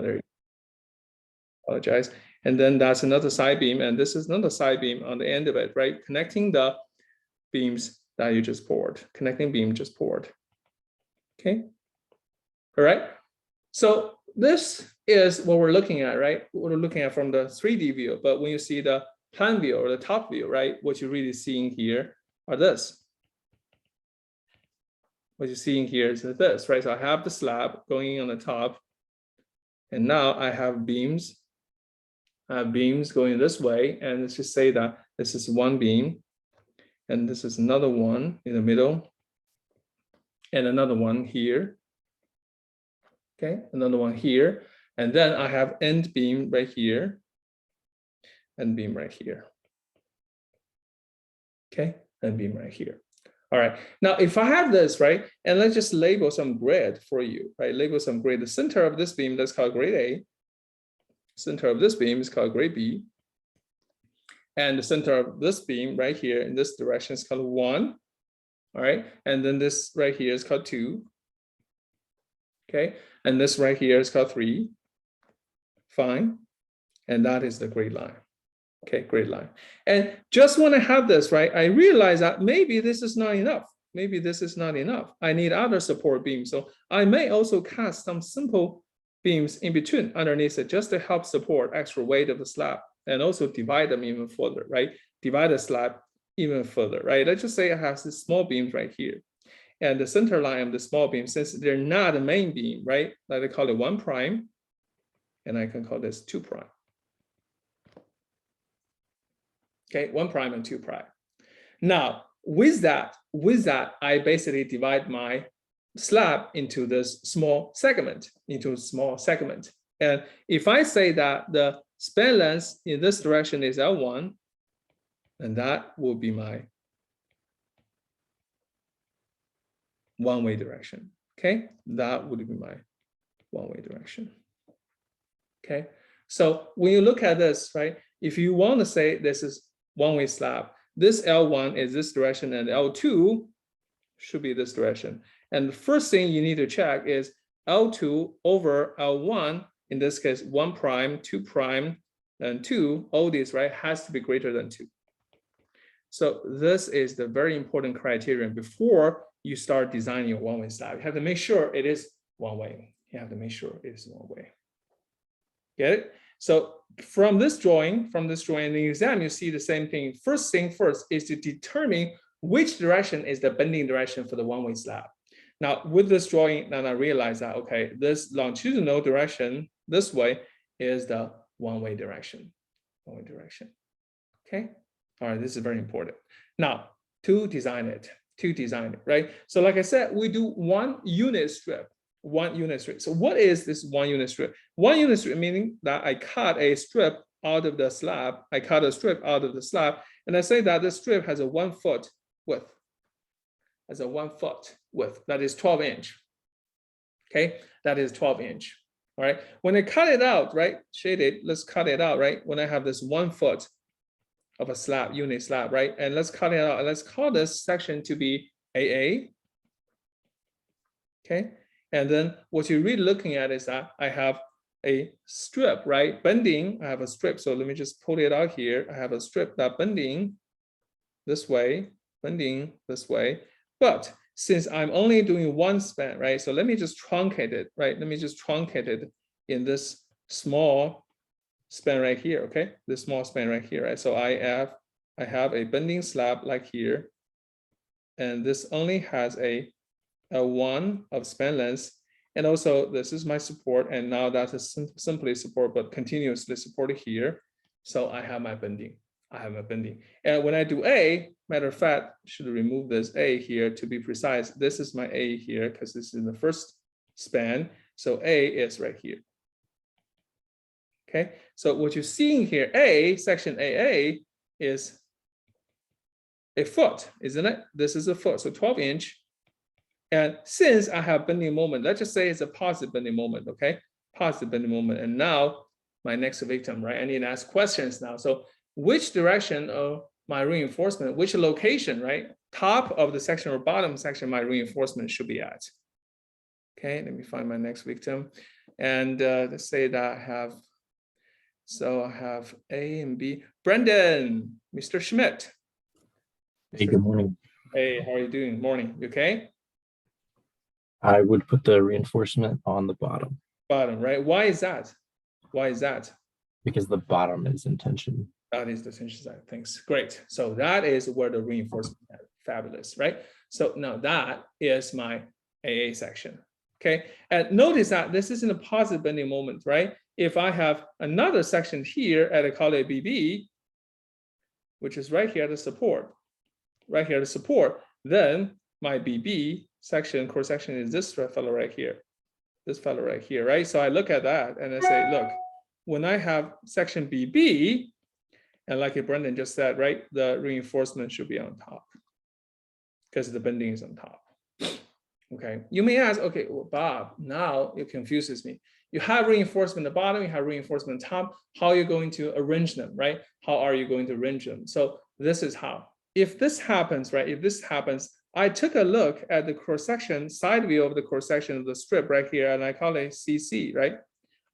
Oh, there you go. Apologize. And then that's another side beam, and this is another side beam on the end of it, right? Connecting the beams that you just poured, connecting beam just poured. Okay. All right. So this is what we're looking at, right? What we're looking at from the 3D view. But when you see the plan view or the top view, right? What you're really seeing here are this. What you're seeing here is this, right? So I have the slab going on the top, and now I have beams. I have beams going this way, and let's just say that this is one beam, and this is another one in the middle, and another one here. Okay, another one here, and then I have end beam right here, end beam right here. Okay, end beam right here. All right, now if I have this, right, and let's just label some grid for you, right? Label some grid. The center of this beam, let's call it grade A. Center of this beam is called grade B. And the center of this beam right here in this direction is called 1. All right, and then this right here is called 2. Okay, and this right here is called 3. Fine, and that is the grade line. Okay, grade line. And just when I have this, right, I realize that maybe this is not enough. Maybe this is not enough. I need other support beams. So I may also cast some simple beams in between underneath it just to help support extra weight of the slab and also divide them even further, right? Divide the slab even further, right? Let's just say I have these small beams right here. And the center line of the small beam, since they're not a main beam, right? Like I call it 1 prime, and I can call this 2 prime. Okay, 1 prime and 2 prime. Now, with that, I basically divide my slab into this small segment, And if I say that the span length in this direction is L1, then that will be my one-way direction. Okay, that would be my one-way direction. Okay, so when you look at this, right, if you want to say this is one-way slab, this L1 is this direction and L2 should be this direction. And the first thing you need to check is L2 over L1, in this case, 1 prime, 2 prime, and 2, all these, right, has to be greater than 2. So this is the very important criterion before you start designing a one-way slab. You have to make sure it is one-way. You have to make sure it is one-way. Get it? So from this drawing in the exam, you see the same thing. First thing first is to determine which direction is the bending direction for the one-way slab. Now with this drawing, then I realize that, okay, this longitudinal direction this way is the one-way direction. One-way direction. Okay. All right, this is very important. Now to design it, right? So like I said, we do 1 unit strip. 1 unit strip. So what is this 1 unit strip? 1 unit strip meaning that I cut a strip out of the slab. I cut a strip out of the slab, and I say that the strip has a 1 foot width. Has a 1 foot width. That is 12 inch. Okay, that is 12 inch. All right. When I cut it out, right? Shaded. Let's cut it out, right? When I have this 1 foot of a slab, unit slab, right? And let's cut it out. Let's call this section to be AA. Okay. And then what you're really looking at is that I have a strip, right? Bending, I have a strip. So let me just pull it out here. I have a strip that bending this way, bending this way. But since I'm only doing 1 span, right? So let me just truncate it, right? Let me just truncate it in this small span right here, okay? This small span right here, right? So I have a bending slab like here. And this only has a 1 of span length, and also this is my support, and now that is simply support but continuously supported here. So I have my bending. And when I do A, matter of fact, should remove this A here to be precise. This is my A here because this is in the first span. So A is right here. Okay, so what you're seeing here, A, section AA is a foot, isn't it? This is a foot, so 12 inch. And since I have bending moment, let's just say it's a positive bending moment, okay? Positive bending moment. And now my next victim, right? I need to ask questions now. So which direction of my reinforcement, which location, right? Top of the section or bottom section my reinforcement should be at. Okay, let me find my next victim. And let's say that I have, so I have A and B. Brendan, Mr. Schmidt. Hey, good morning. Hey, how are you doing? Morning, you okay? I would put the reinforcement on the bottom Bottom, right? Why is that? Why is that? because the bottom is in tension. That is the tension side. Thanks. Great. So that is where the reinforcement is. Fabulous, right? So now that is my AA section. Okay. And notice that this isn't a positive bending moment, right? If I have another section here at a call it BB, which is right here at the support, right here at the support, then my BB section, cross section is this fellow right here. This fellow right here, right? So I look at that and I say, look, when I have section BB, and like Brendan just said, right, the reinforcement should be on top because the bending is on top. Okay, you may ask, okay, well, Bob, now it confuses me. You have reinforcement at the bottom, you have reinforcement on top. How are you going to arrange them, right? How are you going to arrange them? So this is how. If this happens, right, if this happens, I took a look at the cross section, side view of the cross section of the strip right here, and I call it CC, right?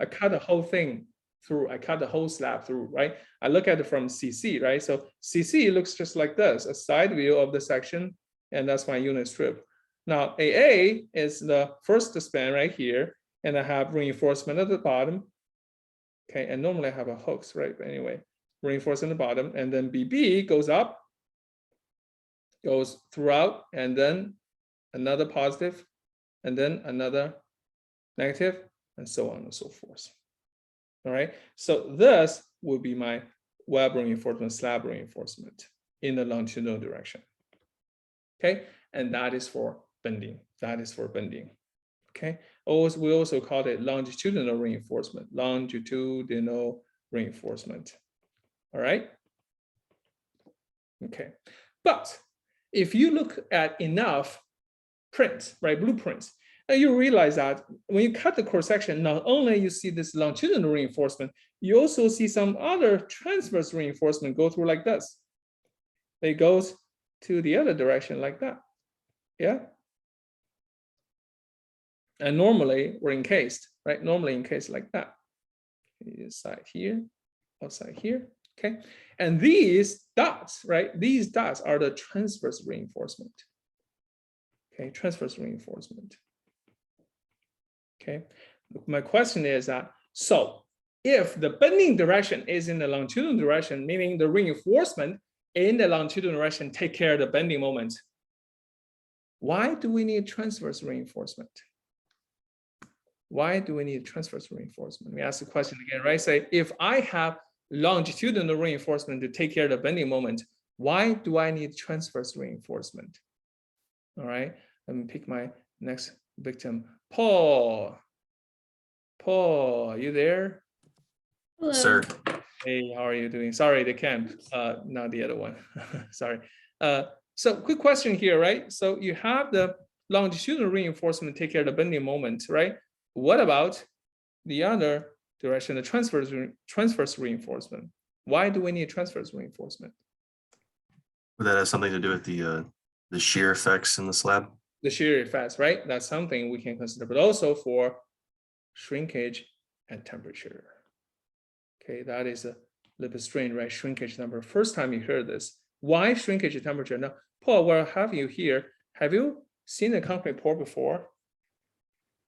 I cut the whole thing through, I cut the whole slab through, right? I look at it from CC, right? So CC looks just like this, a side view of the section, and that's my unit strip. Now AA is the first span right here, and I have reinforcement at the bottom. Okay, and normally I have a hooks, right? But anyway, reinforcement at the bottom, and then BB goes up, goes throughout, and then another positive, and then another negative, and so on and so forth. All right, so this will be my web reinforcement, slab reinforcement in the longitudinal direction. Okay, and that is for bending. That is for bending. Okay, we also call it longitudinal reinforcement. Longitudinal reinforcement. All right. Okay, but if you look at enough prints, right, blueprints, and you realize that when you cut the cross section, not only you see this longitudinal reinforcement, you also see some other transverse reinforcement go through like this. It goes to the other direction like that. Yeah. And normally we're encased, right? Normally encased like that. Inside here, outside here. Okay. And these dots, right? These dots are the transverse reinforcement. Okay, transverse reinforcement. Okay, my question is that, so if the bending direction is in the longitudinal direction, meaning the reinforcement in the longitudinal direction take care of the bending moment, why do we need transverse reinforcement? Why do we need transverse reinforcement? Let me ask the question again, right? Say, if I have longitudinal reinforcement to take care of the bending moment, why do I need transverse reinforcement? All right, let me pick my next victim. Paul. Paul, are you there? Hello. Sir. Hey, how are you doing? Sorry, the camp, not the other one. Sorry. So quick question here, right? So you have the longitudinal reinforcement take care of the bending moment, right? What about the other direction, the transverse reinforcement? Why do we need transverse reinforcement? Would that have something to do with the shear effects in the slab? The shear effects, right? That's something we can consider, but also for shrinkage and temperature. Okay, that is a little bit strange, right? Shrinkage number. First time you heard this. Why shrinkage and temperature? Now, Paul, where have you here? Have you seen a concrete pour before?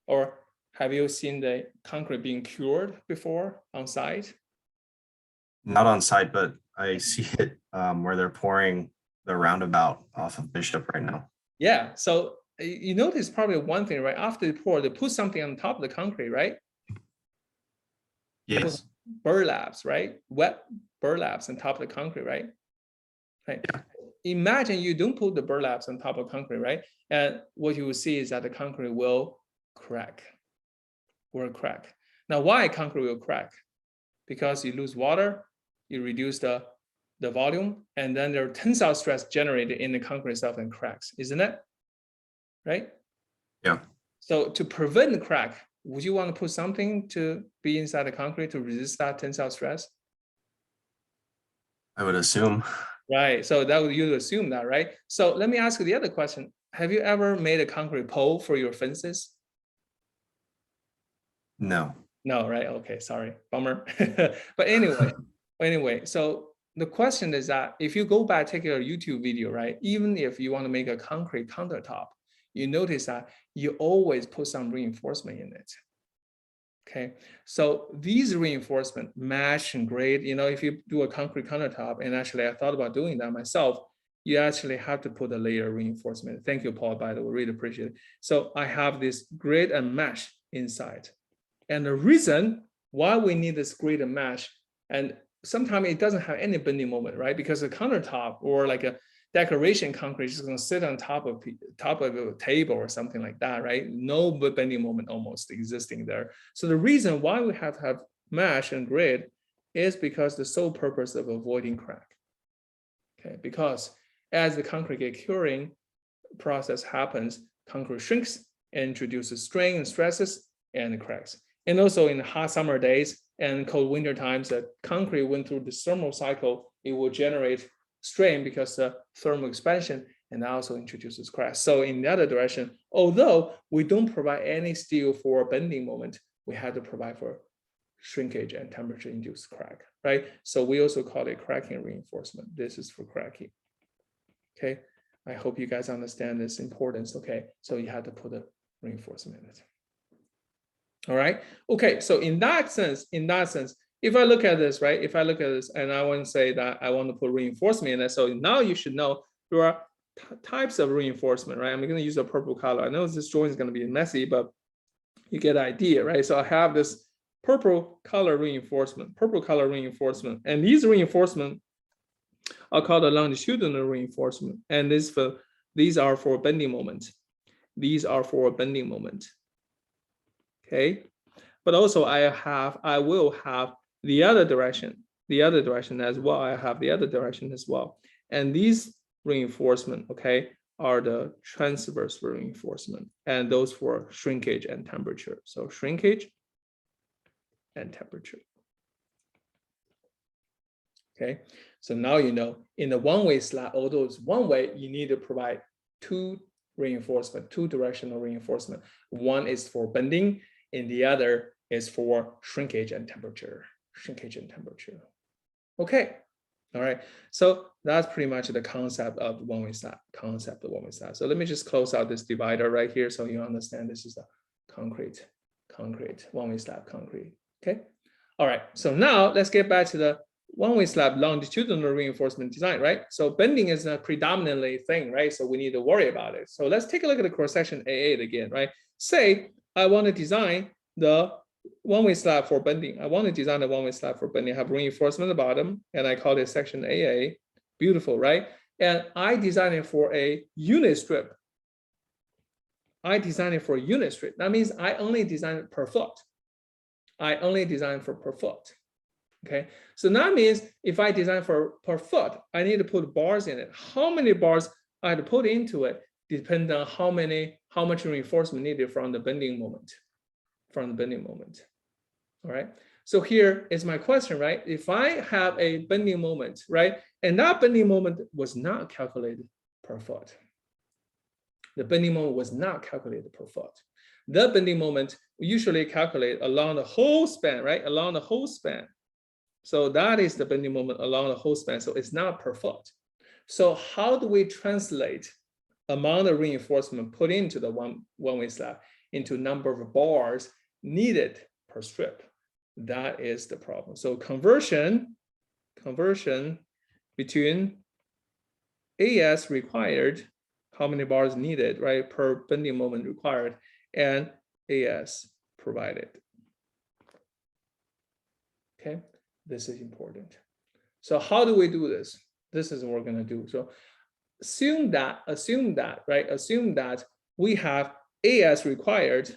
Or have you seen the concrete being cured before on site? Not on site, but I see it where they're pouring the roundabout off of Bishop right now. Yeah, so you notice probably one thing, right? After they pour, they put something on top of the concrete, right? Yes. Burlaps, right? Wet burlaps on top of the concrete, right? Right. Yeah. Imagine you don't put the burlaps on top of concrete, right? And what you will see is that the concrete will crack. Will crack. Now, why concrete will crack? Because you lose water, you reduce the volume, and then there are tensile stress generated in the concrete itself and cracks, isn't it? Right? Yeah. So to prevent the crack, would you want to put something to be inside the concrete to resist that tensile stress? I would assume. Right. So that would, you assume that, right? So let me ask you the other question. Have you ever made a concrete pole for your fences? No. No, right? Okay, sorry, bummer. But anyway, so the question is that if you go back, take your YouTube video, right? Even if you want to make a concrete countertop, you notice that you always put some reinforcement in it. Okay, so these reinforcement mesh and grade, if you do a concrete countertop, and actually I thought about doing that myself, you actually have to put a layer of reinforcement. Thank you, Paul, by the way, really appreciate it. So I have this grid and mesh inside. And the reason why we need this grid and mesh, and sometimes it doesn't have any bending moment, right? Because a countertop or like a decoration concrete is going to sit on top of a table or something like that, right? No bending moment almost existing there. So the reason why we have to have mesh and grid is because the sole purpose of avoiding crack. Okay, because as the concrete curing process happens, concrete shrinks and introduces strain and stresses and cracks. And also in the hot summer days and cold winter times, the concrete went through the thermal cycle, it will generate strain because of thermal expansion, and also introduces cracks. So in the other direction, although we don't provide any steel for bending moment, we have to provide for shrinkage and temperature induced crack, right? So we also call it cracking reinforcement. This is for cracking. Okay, I hope you guys understand this importance. Okay, so you have to put a reinforcement in it. All right. Okay. So in that sense, if I look at this, right, if I look at this and I want to say that I want to put reinforcement in it, so now you should know there are types of reinforcement, right? I'm going to use a purple color. I know this drawing is going to be messy, but you get the idea, right? So I have this purple color reinforcement, and these reinforcement are called a longitudinal reinforcement, and these are for bending moment. These are for bending moment. Okay, but also I will have the other direction as well. I have the other direction as well. And these reinforcement, okay, are the transverse reinforcement, and those for shrinkage and temperature. So shrinkage and temperature. Okay, so now you know in the one-way slab, although it's one way, you need to provide two directional reinforcement. One is for bending, and the other is for shrinkage and temperature. Okay, all right. So that's pretty much the concept of one-way slab. So let me just close out this divider right here so you understand this is a concrete, one-way slab concrete. Okay, all right. So now let's get back to the one-way slab longitudinal reinforcement design, right? So bending is a predominantly thing, right? So we need to worry about it. So let's take a look at the cross-section AA again, right? Say I want to design the one-way slab for bending. I have reinforcement at the bottom, and I call it section AA. Beautiful, right? And I design it for a unit strip. That means I only design it per foot. Okay, so that means if I design for per foot, I need to put bars in it. How many bars I had to put into it depends on how much reinforcement needed from the bending moment. All right. So here is my question, right? If I have a bending moment, right, and that bending moment was not calculated per foot. The bending moment was not calculated per foot. The bending moment we usually calculate along the whole span, right? Along the whole span. So that is the bending moment along the whole span. So it's not per foot. So how do we translate amount of reinforcement put into the one-way slab into number of bars needed per strip? That is the problem. So conversion between AS required, how many bars needed, right, per bending moment required, and AS provided. Okay, this is important. So how do we do this? This is what we're going to do. So assume that we have AS required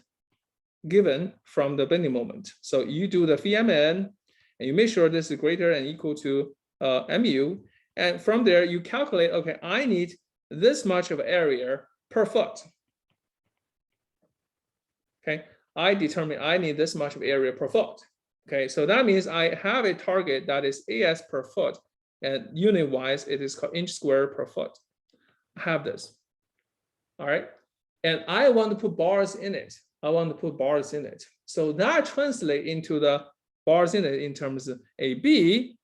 given from the bending moment. So you do the VMN, and you make sure this is greater and equal to MU. And from there, you calculate, okay, I need this much of area per foot. Okay, I determine I need this much of area per foot. Okay, so that means I have a target that is AS per foot, and unit-wise, it is called inch square per foot. I have this. All right, and I want to put bars in it. I want to put bars in it. So that translates into the bars in it in terms of AB.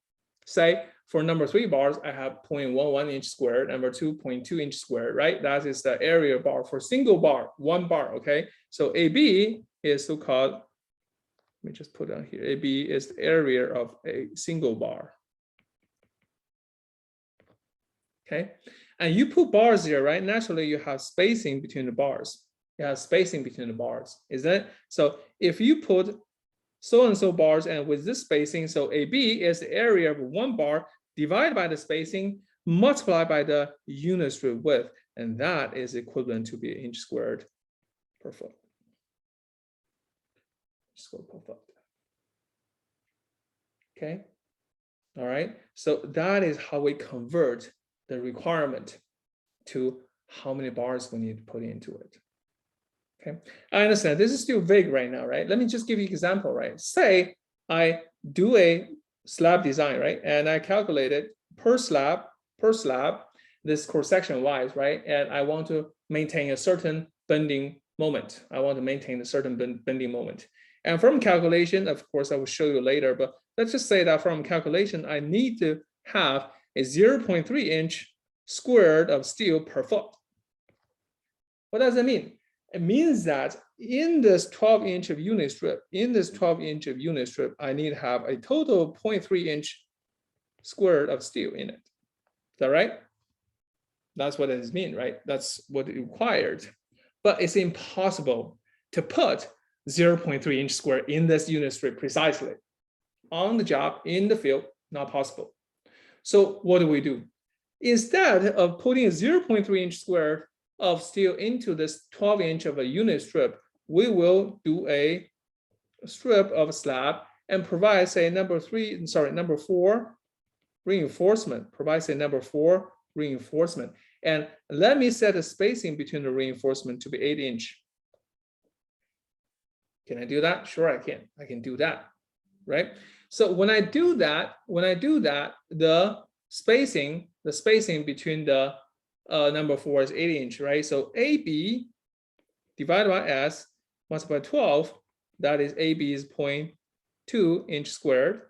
Say for number 3 bars, I have 0.11 inch squared, number 2, 0.2 inch squared, right? That is the area bar for single bar, 1 bar, okay? So AB is so-called, let me just put down here, AB is the area of a single bar. Okay, and you put bars here, right? Naturally, you have spacing between the bars. You have spacing between the bars, isn't it? So if you put so and so bars and with this spacing, so AB is the area of 1 bar divided by the spacing multiplied by the unit strip width, and that is equivalent to be an inch squared per foot. Squared per foot. Okay, all right. So that is how we convert the requirement to how many bars we need to put into it. Okay, I understand this is still vague right now, right? Let me just give you an example, right? Say I do a slab design, right? And I calculated per slab, this cross-section wise, right? And I want to maintain a certain bending moment. I want to maintain a certain bending moment. And from calculation, of course, I will show you later, but let's just say that from calculation, I need to have a 0.3 inch squared of steel per foot. What does that mean? It means that in this 12 inch of unit strip, I need to have a total 0.3 inch squared of steel in it. Is that right? That's what it means, right? That's what it required. But it's impossible to put 0.3 inch square in this unit strip precisely. On the job, in the field, not possible. So what do? Instead of putting a 0.3 inch square of steel into this 12 inch of a unit strip, we will do a strip of slab and provide, say, number 4 reinforcement, provide, say, number 4 reinforcement. And let me set the spacing between the reinforcement to be 8 inch. Can I do that? Sure, I can. I can do that, right? So when I do that, the spacing between the number 4 is 8 inch, right? So AB divided by S multiplied by 12, that is AB is 0.2 inch squared,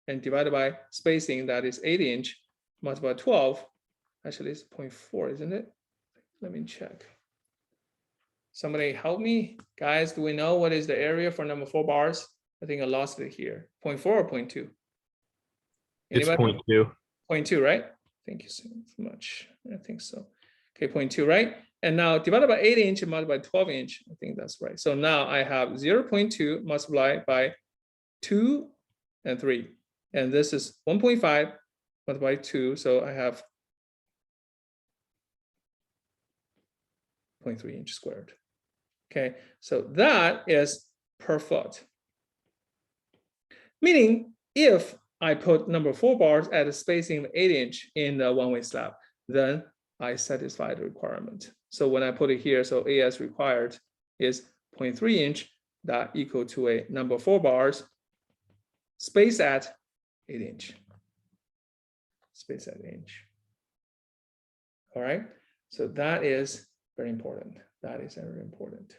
and divided by spacing, that is 8 inch multiplied by 12. Actually, it's 0.4, isn't it? Let me check. Somebody help me, guys. Do we know what is the area for number 4 bars? I think I lost it here. 0.4 or 0.2? It's 0.2. 0.2, right? Thank you so much. I think so. Okay, 0.2, right? And now divided by 8 inch and multiplied by 12 inch. I think that's right. So now I have 0.2 multiplied by 2 and 3. And this is 1.5 multiplied by 2. So I have 0.3 inch squared. Okay, so that is per foot. Meaning, if I put number 4 bars at a spacing of 8 inch in the one-way slab, then I satisfy the requirement. So when I put it here, so AS required is 0.3 inch, that equal to a number 4 bars, space at 8 inch. Space at 8 inch. All right, so that is very important. That is very important.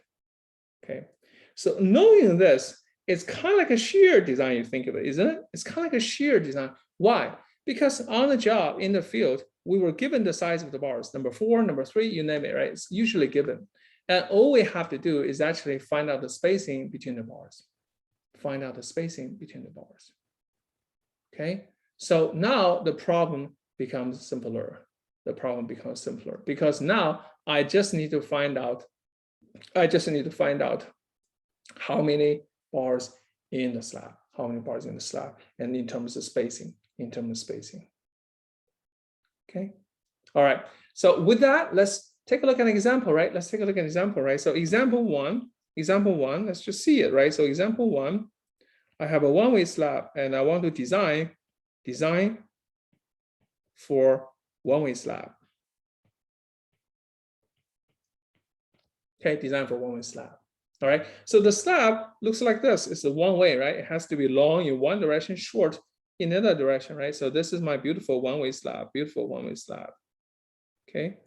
Okay, so knowing this, it's kind of like a shear design, you think of it, isn't it? It's kind of like a shear design. Why? Because on the job, in the field, we were given the size of the bars, number 4, number 3, you name it, right? It's usually given. And all we have to do is actually find out the spacing between the bars. Find out the spacing between the bars. Okay, so now the problem becomes simpler. The problem becomes simpler because now I just need to find out how many bars in the slab, and in terms of spacing, Okay, all right. So with that, let's take a look at an example, right? So example one, let's just see it, right? So example 1, I have a one-way slab and I want to design for one-way slab. Okay, design for one-way slab. All right, so the slab looks like this. It's a one-way, right? It has to be long in one direction, short in another direction, right? So this is my beautiful one-way slab, Okay,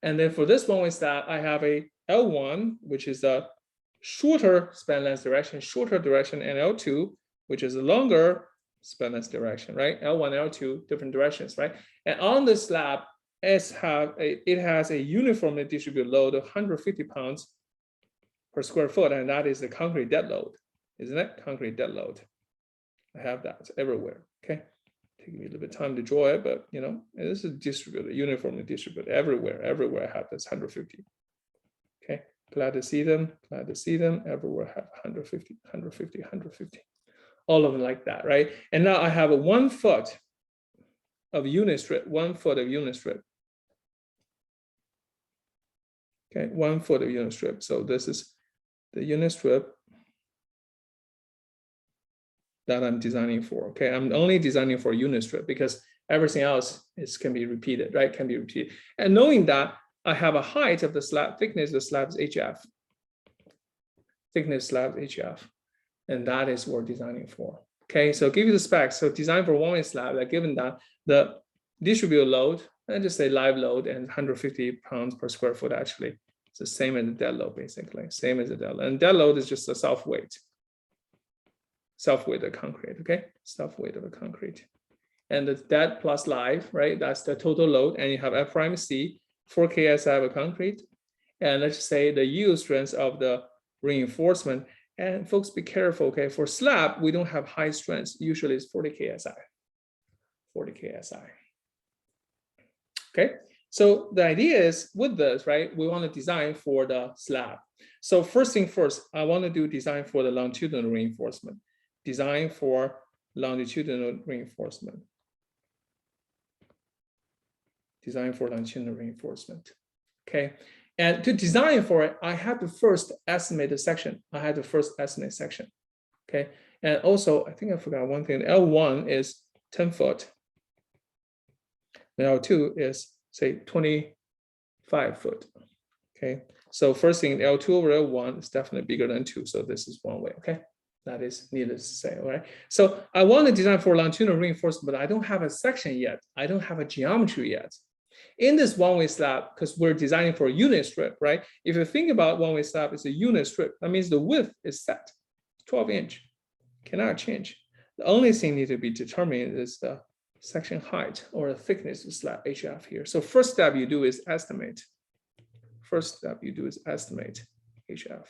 and then for this one-way slab, I have a L1, which is the shorter span length direction, shorter direction, and L2, which is a longer span length direction, right? L1, L2, different directions, right? And on the slab, it has a uniformly distributed load of 150 pounds per square foot, and that is the concrete dead load, isn't it? Concrete dead load. I have that everywhere, okay? Take me a little bit of time to draw it, but you know, this is distributed, uniformly distributed everywhere. Everywhere I have this 150. Okay, glad to see them. Glad to see them. Everywhere I have 150, 150, 150. All of them like that, right? And now I have a 1 foot of unit strip, 1 foot of unit strip. Okay, 1 foot of unit strip. So this is the unit strip that I'm designing for. Okay, I'm only designing for unit strip because everything else can be repeated, right? Can be repeated. And knowing that I have a height of the slab, thickness of the slab is HF. Thickness slab is HF. And that is what we're designing for. Okay, so give you the specs. So design for one-way slab, like given that the distributed load, and just say live load and 150 pounds per square foot, actually. It's the same as the dead load, basically. Same as the dead load. And dead load is just a self-weight. Self-weight of concrete, okay? Self-weight of a concrete. And the dead plus live, right? That's the total load. And you have F prime C, 4 KSI of a concrete. And let's say the yield strength of the reinforcement. And folks, be careful, okay? For slab, we don't have high strength. Usually it's 40 KSI. 40 KSI. Okay, so the idea is with this, right? We want to design for the slab. So first thing first, I want to do design for the longitudinal reinforcement. Design for longitudinal reinforcement. Design for longitudinal reinforcement. Okay. And to design for it, I have to first estimate the section. I had to first estimate section. Okay. And also, I think I forgot one thing. L1 is 10 foot. L2 is, say, 25 foot. Okay. So first thing, L2 over L1 is definitely bigger than 2. So this is one way. Okay. That is needless to say. All right. So I want to design for longitudinal reinforcement, but I don't have a section yet. I don't have a geometry yet. In this one-way slab, because we're designing for a unit strip, right? If you think about one-way slab, it's a unit strip. That means the width is set, 12 inch, cannot change. The only thing need to be determined is the section height or the thickness of slab HF here. So first step you do is estimate. First step you do is estimate HF.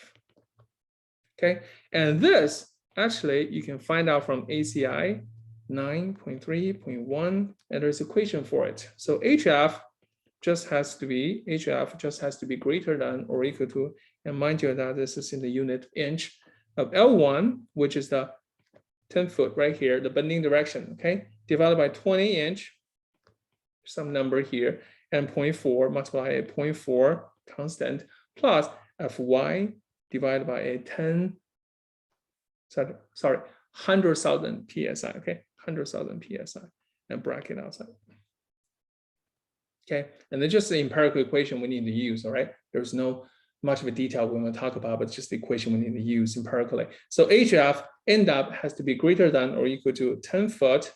Okay, and this actually you can find out from ACI 9.3.1, and there's equation for it. So HF just has to be greater than or equal to, and mind you that this is in the unit inch of L1, which is the 10 foot right here, the bending direction, okay, divided by 20 inch, some number here, and 0.4 multiplied by 0.4 constant plus Fy divided by a 100,000 PSI, okay, 100,000 PSI, and bracket outside. Okay, and then just the empirical equation we need to use, all right? There's no much of a detail we want to talk about, but just the equation we need to use empirically. So HF end up has to be greater than or equal to 10 foot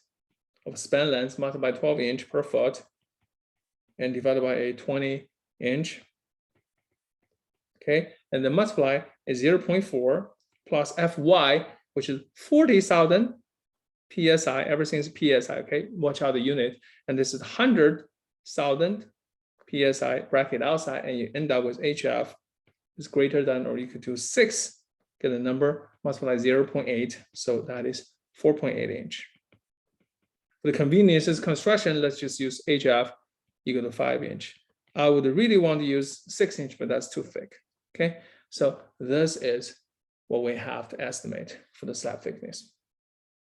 of span length multiplied by 12 inch per foot and divided by a 20 inch. Okay, and then multiply is 0.4 plus Fy, which is 40,000 PSI, everything is PSI, okay? Watch out the unit. And this is 100,000 PSI bracket outside, and you end up with HF is greater than or equal to 6, get a number, multiply 0.8, so that is 4.8 inch. For the convenience of construction, let's just use HF equal to 5 inch. I would really want to use 6 inch, but that's too thick, okay? So this is what we have to estimate for the slab thickness.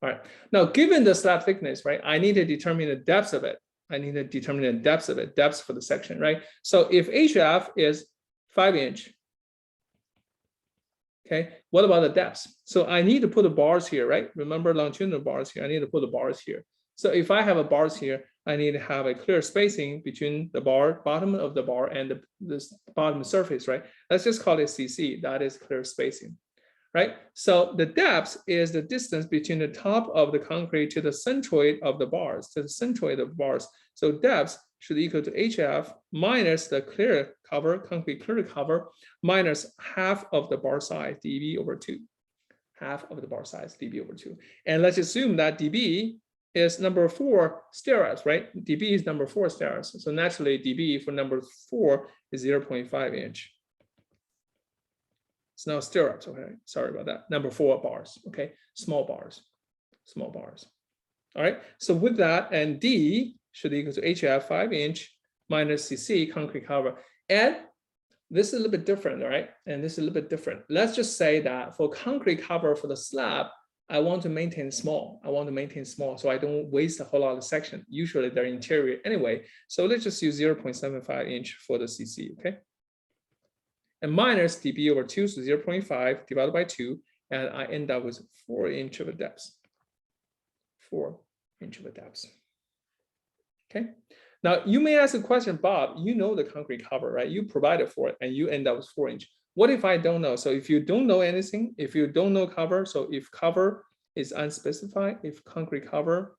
All right, now given the slab thickness, right, I need to determine the depth of it. I need to determine the depth of it, depth for the section, right? So if HF is 5 inch, okay, what about the depth? So I need to put the bars here, right? Remember longitudinal bars here, I need to put the bars here. So if I have a bars here, I need to have a clear spacing between the bar, bottom of the bar and this bottom surface, right? Let's just call it CC, that is clear spacing. Right, so the depth is the distance between the top of the concrete to the centroid of the bars, So depth should equal to HF minus the clear cover, concrete clear cover, minus half of the bar size, dB over 2. Half of the bar size, dB over 2. And let's assume that dB is number 4 stirrups, right? dB is number 4 stirrups. So naturally, dB for number 4 is 0.5 inch. It's now stirrups, okay? Sorry about that. Number 4 bars, okay? Small bars, small bars. All right, so with that, and D should equal to HF 5 inch minus CC concrete cover. And this is a little bit different, all right? And this is a little bit different. Let's just say that for concrete cover for the slab, I want to maintain small. I want to maintain small so I don't waste a whole lot of section. Usually they're interior anyway. So let's just use 0.75 inch for the CC, okay? And minus dB over 2, so 0.5 divided by 2, and I end up with 4 inch of a depth. 4 inch of a depth. Okay. Now you may ask a question, Bob, you know the concrete cover, right? You provided for it and you end up with 4 inch. What if I don't know? So if you don't know anything, if you don't know cover, so if cover is unspecified, if concrete cover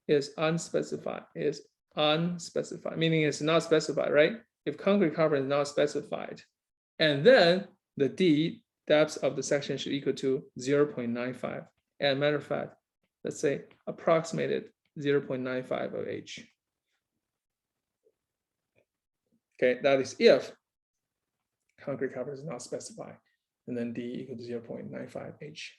is unspecified, meaning it's not specified, right? If concrete cover is not specified, and then the D depth of the section should equal to 0.95. And matter of fact, let's say approximated 0.95 of H. Okay, that is if concrete cover is not specified, and then D equal to 0.95 H,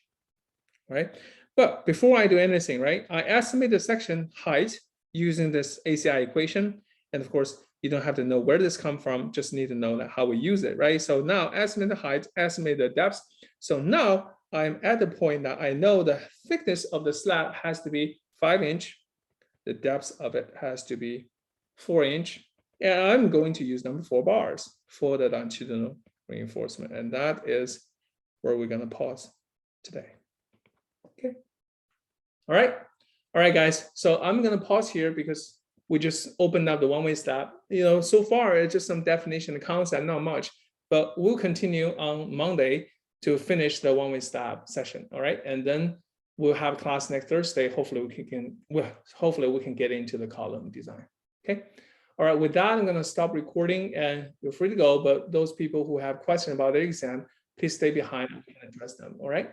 right? But before I do anything, right, I estimate the section height using this ACI equation. And of course, you don't have to know where this comes from, just need to know that how we use it, right? So now estimate the height, estimate the depth. So now I'm at the point that I know the thickness of the slab has to be 5 inch. The depth of it has to be 4 inch. And I'm going to use number 4 bars for the longitudinal reinforcement. And that is where we're going to pause today. Okay. All right. All right, guys. So I'm going to pause here because we just opened up the one-way slab. You know, so far it's just some definition and concept, not much, but we'll continue on Monday to finish the one-way slab session. All right. And then we'll have class next Thursday. Hopefully we can get into the column design. Okay. All right. With that, I'm going to stop recording and you're free to go. But those people who have questions about the exam, please stay behind and we can address them. All right.